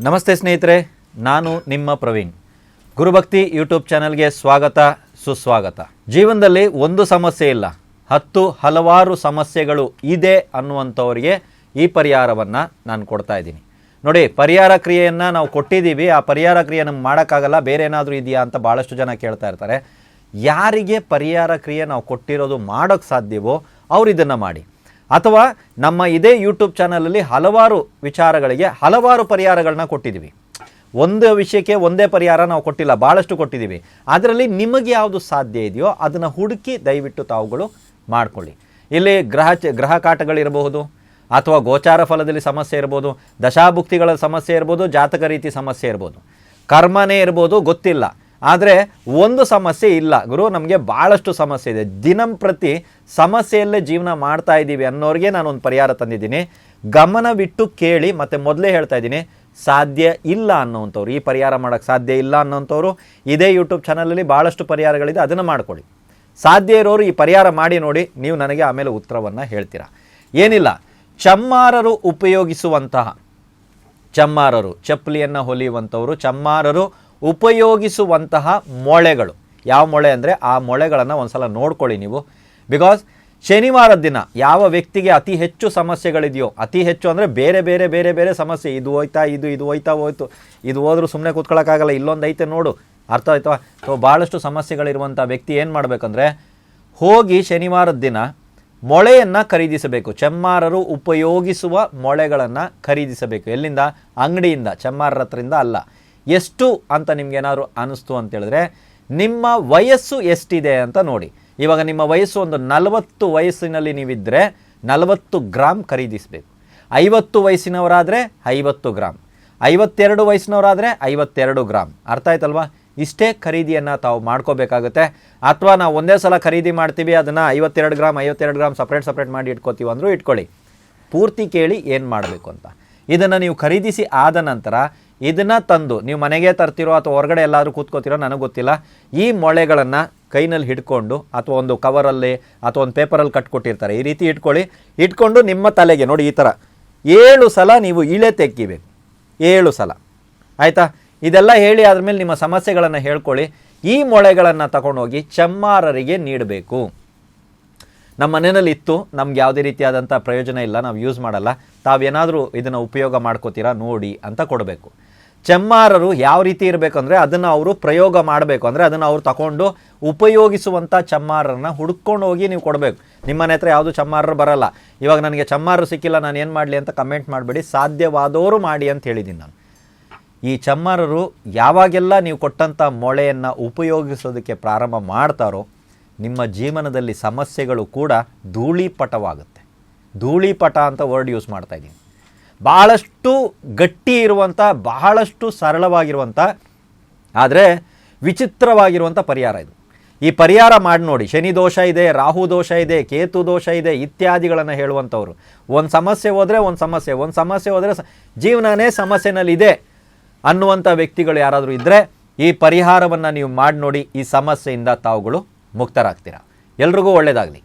ನಮಸ್ತೆ ಸ್ನೇಹಿತರೆ, ನಾನು ನಿಮ್ಮ ಪ್ರವೀಣ್. ಗುರುಭಕ್ತಿ ಯೂಟ್ಯೂಬ್ ಚಾನಲ್ಗೆ ಸ್ವಾಗತ, ಸುಸ್ವಾಗತ. ಜೀವನದಲ್ಲಿ ಒಂದು ಸಮಸ್ಯೆ ಇಲ್ಲ, ಹಲವಾರು ಸಮಸ್ಯೆಗಳು ಇದೆ ಅನ್ನುವಂಥವರಿಗೆ ಈ ಪರಿಹಾರವನ್ನು ನಾನು ಕೊಡ್ತಾ ಇದ್ದೀನಿ. ನೋಡಿ, ಪರಿಹಾರ ಕ್ರಿಯೆಯನ್ನು ನಾವು ಕೊಟ್ಟಿದ್ದೀವಿ, ಆ ಪರಿಹಾರ ಕ್ರಿಯೆ ನಮ್ಗೆ ಮಾಡೋಕ್ಕಾಗಲ್ಲ, ಬೇರೆ ಏನಾದರೂ ಇದೆಯಾ ಅಂತ ಭಾಳಷ್ಟು ಜನ ಕೇಳ್ತಾ ಇರ್ತಾರೆ. ಯಾರಿಗೆ ಪರಿಹಾರ ಕ್ರಿಯೆ ನಾವು ಕೊಟ್ಟಿರೋದು ಮಾಡೋಕ್ಕೆ ಸಾಧ್ಯವೋ ಅವ್ರು ಇದನ್ನು ಮಾಡಿ. ಅಥವಾ ನಮ್ಮ ಇದೇ ಯೂಟ್ಯೂಬ್ ಚಾನಲಲ್ಲಿ ಹಲವಾರು ವಿಚಾರಗಳಿಗೆ ಹಲವಾರು ಪರಿಹಾರಗಳನ್ನ ಕೊಟ್ಟಿದ್ದೀವಿ. ಒಂದು ವಿಷಯಕ್ಕೆ ಒಂದೇ ಪರಿಹಾರ ನಾವು ಕೊಟ್ಟಿಲ್ಲ, ಭಾಳಷ್ಟು ಕೊಟ್ಟಿದ್ದೀವಿ. ಅದರಲ್ಲಿ ನಿಮಗೆ ಯಾವುದು ಸಾಧ್ಯ ಇದೆಯೋ ಅದನ್ನು ಹುಡುಕಿ ದಯವಿಟ್ಟು ತಾವುಗಳು ಮಾಡ್ಕೊಳ್ಳಿ. ಇಲ್ಲಿ ಗ್ರಹ ಕಾಟಗಳಿರಬಹುದು, ಅಥವಾ ಗೋಚಾರ ಫಲದಲ್ಲಿ ಸಮಸ್ಯೆ ಇರ್ಬೋದು, ದಶಾಭುಕ್ತಿಗಳ ಸಮಸ್ಯೆ ಇರ್ಬೋದು, ಜಾತಕ ರೀತಿ ಸಮಸ್ಯೆ ಇರ್ಬೋದು, ಕರ್ಮನೇ ಇರ್ಬೋದು, ಗೊತ್ತಿಲ್ಲ. ಆದರೆ ಒಂದು ಸಮಸ್ಯೆ ಇಲ್ಲ ಗುರು, ನಮಗೆ ಭಾಳಷ್ಟು ಸಮಸ್ಯೆ ಇದೆ, ದಿನಂಪ್ರತಿ ಸಮಸ್ಯೆಯಲ್ಲೇ ಜೀವನ ಮಾಡ್ತಾ ಇದ್ದೀವಿ ಅನ್ನೋರಿಗೆ ನಾನೊಂದು ಪರಿಹಾರ ತಂದಿದ್ದೀನಿ. ಗಮನವಿಟ್ಟು ಕೇಳಿ. ಮತ್ತು ಮೊದಲೇ ಹೇಳ್ತಾ ಇದ್ದೀನಿ, ಸಾಧ್ಯ ಇಲ್ಲ ಅನ್ನೋವಂಥವ್ರು, ಈ ಪರಿಹಾರ ಮಾಡೋಕ್ಕೆ ಸಾಧ್ಯ ಇಲ್ಲ ಅನ್ನೋಂಥವ್ರು ಇದೇ ಯೂಟ್ಯೂಬ್ ಚಾನಲಲ್ಲಿ ಭಾಳಷ್ಟು ಪರಿಹಾರಗಳಿದೆ, ಅದನ್ನು ಮಾಡ್ಕೊಳ್ಳಿ. ಸಾಧ್ಯ ಇರೋರು ಈ ಪರಿಹಾರ ಮಾಡಿ ನೋಡಿ, ನೀವು ನನಗೆ ಆಮೇಲೆ ಉತ್ತರವನ್ನು ಹೇಳ್ತೀರಾ. ಏನಿಲ್ಲ, ಚಮ್ಮಾರರು ಉಪಯೋಗಿಸುವಂತಹ, ಚಮ್ಮಾರರು ಚಪ್ಪಲಿಯನ್ನು ಹೊಲಿಯುವಂಥವರು, ಚಮ್ಮಾರರು ಉಪಯೋಗಿಸುವಂತಹ ಮೊಳೆಗಳು. ಯಾವ ಮೊಳೆ ಅಂದರೆ ಆ ಮೊಳೆಗಳನ್ನು ಒಂದು ಸಲ ನೋಡ್ಕೊಳ್ಳಿ ನೀವು. ಬಿಕಾಸ್ ಶನಿವಾರದ ದಿನ ಯಾವ ವ್ಯಕ್ತಿಗೆ ಅತಿ ಹೆಚ್ಚು ಸಮಸ್ಯೆಗಳಿದೆಯೋ, ಅತಿ ಹೆಚ್ಚು ಅಂದರೆ ಬೇರೆ ಬೇರೆ ಬೇರೆ ಬೇರೆ ಸಮಸ್ಯೆ, ಇದು ಹೋಯ್ತಾ ಇದು ಹೋಯ್ತು, ಇದು ಹೋದ್ರೂ ಸುಮ್ಮನೆ ಕೂತ್ಕೊಳ್ಳೋಕ್ಕಾಗಲ್ಲ, ಇಲ್ಲೊಂದು ಐತೆ ನೋಡು, ಅರ್ಥ ಆಯ್ತವಾ? ಸೊ ಭಾಳಷ್ಟು ಸಮಸ್ಯೆಗಳಿರುವಂಥ ವ್ಯಕ್ತಿ ಏನು ಮಾಡಬೇಕಂದ್ರೆ, ಹೋಗಿ ಶನಿವಾರದ ದಿನ ಮೊಳೆಯನ್ನು ಖರೀದಿಸಬೇಕು. ಚಮ್ಮಾರರು ಉಪಯೋಗಿಸುವ ಮೊಳೆಗಳನ್ನು ಖರೀದಿಸಬೇಕು. ಎಲ್ಲಿಂದ? ಅಂಗಡಿಯಿಂದ, ಚಮ್ಮಾರರ ಹತ್ರದಿಂದ ಅಲ್ಲ. ಎಷ್ಟು ಅಂತ ನಿಮ್ಗೇನಾದ್ರು ಅನ್ನಿಸ್ತು ಅಂತೇಳಿದ್ರೆ, ನಿಮ್ಮ ವಯಸ್ಸು ಎಷ್ಟಿದೆ ಅಂತ ನೋಡಿ. ಇವಾಗ ನಿಮ್ಮ ವಯಸ್ಸು ಒಂದು 40 ವಯಸ್ಸಿನಲ್ಲಿ ನೀವಿದ್ದರೆ 40 ಗ್ರಾಮ್ ಖರೀದಿಸಬೇಕು. 50 ವಯಸ್ಸಿನವರಾದರೆ 50 ಗ್ರಾಮ್, 52 ವಯಸ್ಸಿನವರಾದರೆ 52 ಗ್ರಾಮ್. ಅರ್ಥ ಆಯ್ತಲ್ವಾ? ಇಷ್ಟೇ ಖರೀದಿಯನ್ನು ತಾವು ಮಾಡ್ಕೋಬೇಕಾಗುತ್ತೆ. ಅಥವಾ ನಾವು ಒಂದೇ ಸಲ ಖರೀದಿ ಮಾಡ್ತೀವಿ, ಅದನ್ನು 52 ಗ್ರಾಮ್ ಸಪ್ರೇಟ್ ಮಾಡಿ ಇಟ್ಕೋತೀವಿ ಅಂದರೂ ಇಟ್ಕೊಳ್ಳಿ. ಪೂರ್ತಿ ಕೇಳಿ ಏನು ಮಾಡಬೇಕು ಅಂತ. ಇದನ್ನು ನೀವು ಖರೀದಿಸಿ ಆದ ನಂತರ ಇದನ್ನು ತಂದು ನೀವು ಮನೆಗೆ ತರ್ತಿರೋ ಅಥವಾ ಹೊರಗಡೆ ಎಲ್ಲಾದರೂ ಕೂತ್ಕೋತಿರೋ ನನಗೆ ಗೊತ್ತಿಲ್ಲ, ಈ ಮೊಳೆಗಳನ್ನು ಕೈನಲ್ಲಿ ಹಿಡ್ಕೊಂಡು ಅಥವಾ ಒಂದು ಕವರಲ್ಲಿ ಅಥವಾ ಒಂದು ಪೇಪರಲ್ಲಿ ಕಟ್ಕೊಟ್ಟಿರ್ತಾರೆ, ಈ ರೀತಿ ಇಟ್ಕೊಂಡು ನಿಮ್ಮ ತಲೆಗೆ ನೋಡಿ ಈ ಥರ 7 ಸಲ ನೀವು ಇಳೆ ತೆಕ್ಕಿಬೇಕು. 7 ಸಲ ಆಯಿತಾ? ಇದೆಲ್ಲ ಹೇಳಿ ಆದಮೇಲೆ ನಿಮ್ಮ ಸಮಸ್ಯೆಗಳನ್ನು ಹೇಳ್ಕೊಳ್ಳಿ. ಈ ಮೊಳೆಗಳನ್ನು ತಗೊಂಡೋಗಿ ಚಮ್ಮಾರರಿಗೆ ನೀಡಬೇಕು. ನಮ್ಮ ಮನೆಯಲ್ಲಿ ಇತ್ತು, ನಮ್ಗೆ ಯಾವುದೇ ರೀತಿಯಾದಂಥ ಪ್ರಯೋಜನ ಇಲ್ಲ, ನಾವು ಯೂಸ್ ಮಾಡಲ್ಲ, ತಾವೇನಾದರೂ ಇದನ್ನು ಉಪಯೋಗ ಮಾಡ್ಕೋತೀರಾ ನೋಡಿ ಅಂತ ಕೊಡಬೇಕು. ಚಮ್ಮಾರರು ಯಾವ ರೀತಿ ಇರಬೇಕಂದ್ರೆ, ಅದನ್ನು ಅವರು ಪ್ರಯೋಗ ಮಾಡಬೇಕು. ಅಂದರೆ ಅದನ್ನು ಅವರು ತಗೊಂಡು ಉಪಯೋಗಿಸುವಂಥ ಚಮ್ಮಾರರನ್ನ ಹುಡ್ಕೊಂಡು ಹೋಗಿ ನೀವು ಕೊಡಬೇಕು. ನಿಮ್ಮ ಮನೆ ಹತ್ರ ಯಾವುದು ಚಮ್ಮಾರರು ಬರಲ್ಲ. ಇವಾಗ ನನಗೆ ಚಮ್ಮಾರರು ಸಿಕ್ಕಿಲ್ಲ, ನಾನು ಏನು ಮಾಡಲಿ ಅಂತ ಕಮೆಂಟ್ ಮಾಡಬೇಡಿ, ಸಾಧ್ಯವಾದವರು ಮಾಡಿ ಅಂತ ಹೇಳಿದ್ದೀನಿ ನಾನು. ಈ ಚಮ್ಮಾರರು ಯಾವಾಗೆಲ್ಲ ನೀವು ಕೊಟ್ಟಂಥ ಮೊಳೆಯನ್ನು ಉಪಯೋಗಿಸೋದಕ್ಕೆ ಪ್ರಾರಂಭ ಮಾಡ್ತಾರೋ, ನಿಮ್ಮ ಜೀವನದಲ್ಲಿ ಸಮಸ್ಯೆಗಳು ಕೂಡ ಧೂಳಿಪಟವಾಗುತ್ತೆ. ಧೂಳಿಪಟ ಅಂತ ವರ್ಡ್ ಯೂಸ್ ಮಾಡ್ತಾ ಇದ್ದೀನಿ. ಬಹಳಷ್ಟು ಗಟ್ಟಿ ಇರುವಂಥ, ಬಹಳಷ್ಟು ಸರಳವಾಗಿರುವಂಥ, ಆದರೆ ವಿಚಿತ್ರವಾಗಿರುವಂಥ ಪರಿಹಾರ ಇದು. ಈ ಪರಿಹಾರ ಮಾಡಿ ನೋಡಿ. ಶನಿ ದೋಷ ಇದೆ, ರಾಹು ದೋಷ ಇದೆ, ಕೇತು ದೋಷ ಇದೆ ಇತ್ಯಾದಿಗಳನ್ನು ಹೇಳುವಂಥವ್ರು, ಒಂದು ಸಮಸ್ಯೆ ಹೋದರೆ ಒಂದು ಸಮಸ್ಯೆ ಹೋದರೆ ಜೀವನನೇ ಸಮಸ್ಯೆನಲ್ಲಿದೆ ಅನ್ನುವಂಥ ವ್ಯಕ್ತಿಗಳು ಯಾರಾದರೂ ಇದ್ದರೆ ಈ ಪರಿಹಾರವನ್ನು ನೀವು ಮಾಡಿ ನೋಡಿ, ಈ ಸಮಸ್ಯೆಯಿಂದ ತಾವುಗಳು ಮುಕ್ತರಾಗ್ತೀರಾ. ಎಲ್ರಿಗೂ ಒಳ್ಳೆಯದಾಗಲಿ.